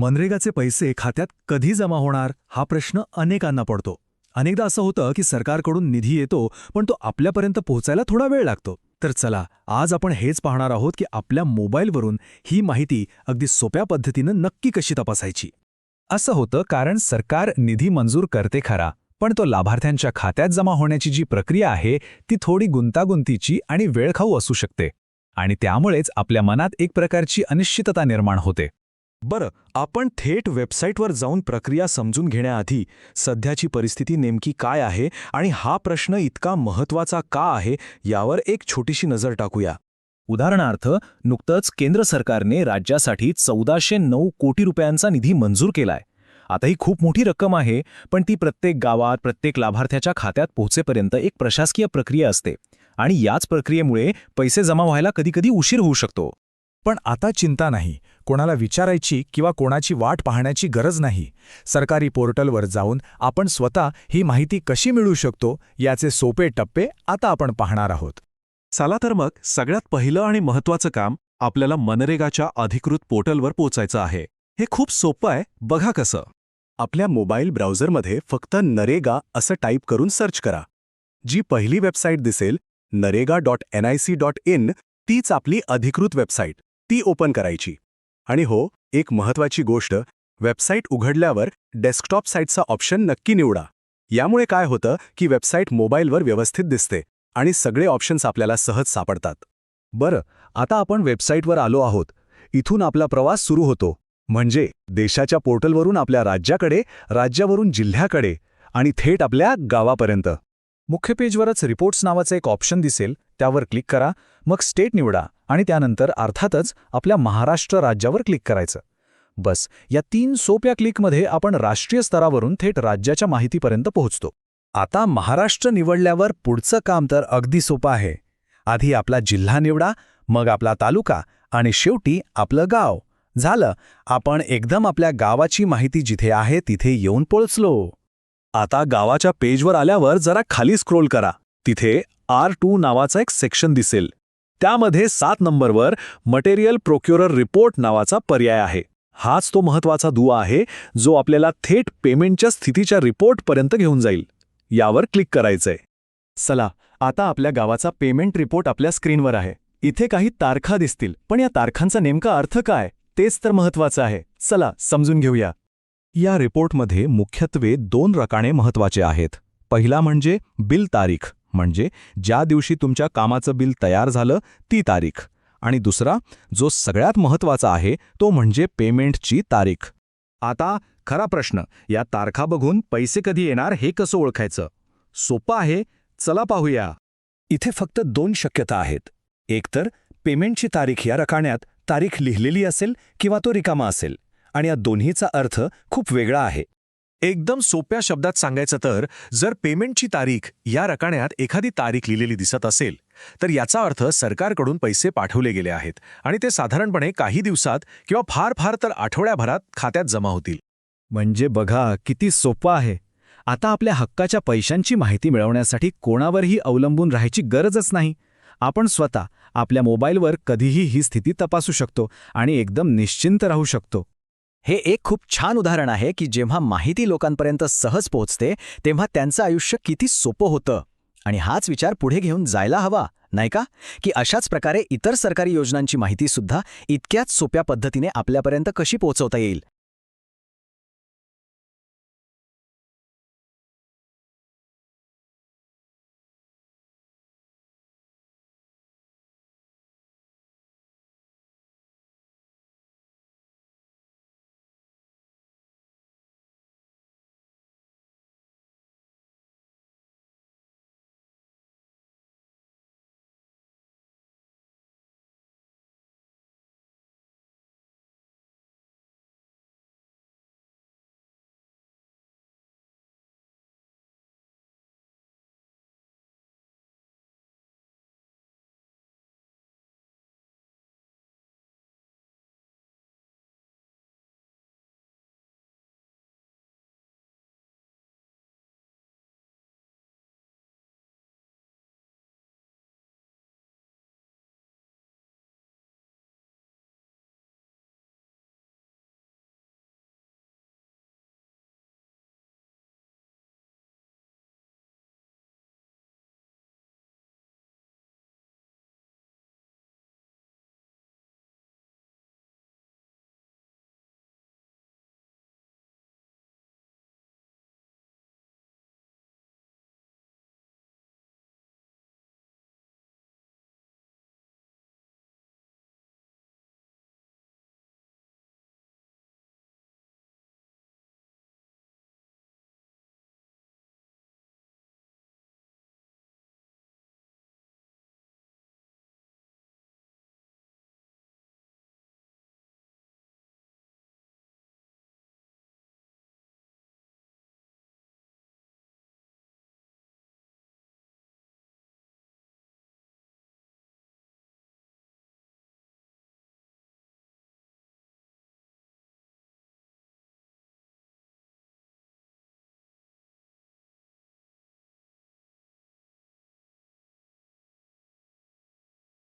मनरेगाचे पैसे खात्यात कधी जमा होणार हा प्रश्न अनेकांना पडतो. अनेकदा असं होतं की सरकारकडून निधी येतो पण तो आपल्यापर्यंत पोहोचायला थोडा वेळ लागतो. तर चला आज आपण हेच पाहणार आहोत की आपल्या मोबाईलवरून ही माहिती अगदी सोप्या पद्धतीनं नक्की कशी तपासायची. असं होतं कारण सरकार निधी मंजूर करते खरा, पण तो लाभार्थ्यांच्या खात्यात जमा होण्याची जी प्रक्रिया आहे ती थोडी गुंतागुंतीची आणि वेळखाऊ असू शकते. आणि त्यामुळेच आपल्या मनात एक प्रकारची अनिश्चितता निर्माण होते. बरं, आपण थेट वेबसाईटवर जाऊन प्रक्रिया समजून घेण्याआधी सध्याची परिस्थिती नेमकी काय आहे आणि हा प्रश्न इतका महत्त्वाचा का आहे यावर एक छोटीशी नजर टाकूया. उदाहरणार्थ, नुकतंच केंद्र सरकारने राज्यासाठी 1409 कोटी रुपयांचा निधी मंजूर केलाय. आता ही खूप मोठी रक्कम आहे, पण ती प्रत्येक गावात प्रत्येक लाभार्थ्याच्या खात्यात पोहोचेपर्यंत एक प्रशासकीय प्रक्रिया असते आणि याच प्रक्रियेमुळे पैसे जमा व्हायला कधीकधी उशीर होऊ शकतो. पण आता चिंता नाही, कोणाला विचारायची किंवा कोणाची वाट पाहण्याची गरज नाही. सरकारी पोर्टलवर जाऊन आपण स्वतः ही माहिती कशी मिळवू शकतो याचे सोपे टप्पे आता आपण पाहणार आहोत. चला तर मग सगळ्यात पहिलं आणि महत्त्वाचं काम आपल्याला मनरेगाच्या अधिकृत पोर्टलवर पोचायचं आहे. हे खूप सोपं आहे, बघा कसं. आपल्या मोबाईल ब्राउझरमध्ये फक्त नरेगा असं टाईप करून सर्च करा. जी पहिली वेबसाईट दिसेल narega.nic.in तीच आपली अधिकृत वेबसाईट, ती ओपन करायची. आणि हो, एक महत्त्वाची गोष्ट, वेबसाईट उघडल्यावर डेस्कटॉप साईटचा ऑप्शन नक्की निवडा. यामुळे काय होतं की वेबसाईट मोबाईलवर व्यवस्थित दिसते आणि सगळे ऑप्शन्स आपल्याला सहज सापडतात. बरं, आता आपण वेबसाईटवर आलो आहोत. इथून आपला प्रवास सुरू होतो, म्हणजे देशाच्या पोर्टलवरून आपल्या राज्याकडे, राज्यावरून जिल्ह्याकडे आणि थेट आपल्या गावापर्यंत. मुख्य पेजवरच रिपोर्ट्स नावाचं एक ऑप्शन दिसेल, त्यावर क्लिक करा. मग स्टेट निवडा आणि त्यानंतर अर्थातच आपल्या महाराष्ट्र राज्यावर क्लिक करायचं. बस, या 3 सोप्या क्लिकमध्ये आपण राष्ट्रीय स्तरावरून थेट राज्याच्या माहितीपर्यंत पोहोचतो. आता महाराष्ट्र निवडल्यावर पुढचं काम तर अगदी सोपं आहे. आधी आपला जिल्हा निवडा, मग आपला तालुका आणि शेवटी आपलं गाव. झालं, आपण एकदम आपल्या गावाची माहिती जिथे आहे तिथे येऊन पोहोचलो. आता गावाच्या पेजवर आल्यावर जरा खाली स्क्रोल करा. तिथे R2 नावाचा एक सेक्शन दिसेल. त्यामध्ये 7 नंबरवर मटेरियल प्रोक्युरर रिपोर्ट नावाचा पर्याय आहे. हाच तो महत्त्वाचा दुवा आहे जो आपल्याला थेट पेमेंटच्या स्थितीच्या रिपोर्टपर्यंत घेऊन जाईल. यावर क्लिक करायचंय. चला, आता आपल्या गावाचा पेमेंट रिपोर्ट आपल्या स्क्रीनवर आहे. इथे काही तारखा दिसतील, पण या तारखांचा नेमका अर्थ काय तेच तर महत्त्वाचं आहे. चला समजून घेऊया. या रिपोर्टमध्ये मुख्यत्वे 2 रकाने महत्त्वाचे आहेत. पहिला म्हणजे बिल तारीख, म्हणजे ज्या दिवशी तुमच्या कामाचं बिल तयार झालं ती तारीख. आणि दुसरा, जो सगळ्यात महत्त्वाचा आहे, तो म्हणजे पेमेंटची तारीख. आता खरा प्रश्न, या तारखा बघून पैसे कधी येणार हे कसं ओळखायचं? सोपं आहे, चला पाहूया. इथे फक्त 2 शक्यता आहेत. एकतर पेमेंटची तारीख या रकान्यात तारीख लिहिलेली असेल किंवा तो रिकामा असेल, आणि या दोन्हीचा अर्थ खूप वेगळा आहे. एकदम सोप्या शब्दात सांगायचं तर, जर पेमेंटची तारीख या रकान्यात एखादी तारीख लिहिलेली दिसत असेल तर याचा अर्थ सरकारकडून पैसे पाठवले गेले आहेत आणि ते साधारणपणे काही दिवसात किंवा फार फार तर आठवड्याभरात खात्यात जमा होतील. म्हणजे बघा किती सोपं आहे. आता आपल्या हक्काच्या पैशांची माहिती मिळवण्यासाठी कोणावरही अवलंबून राहायची गरजच नाही. आपण स्वतः आपल्या मोबाईलवर कधीही ही स्थिती तपासू शकतो आणि एकदम निश्चिंत राहू शकतो. हे एक खूप छान उदाहरण आहे की जेव्हा माहिती लोकांपर्यंत सहज पोहोचते तेव्हा त्यांचं आयुष्य किती सोपं होतं. आणि हाच विचार पुढे घेऊन जायला हवा, नाही का? की अशाच प्रकारे इतर सरकारी योजनांची माहितीसुद्धा इतक्याच सोप्या पद्धतीने आपल्यापर्यंत कशी पोहोचवता येईल.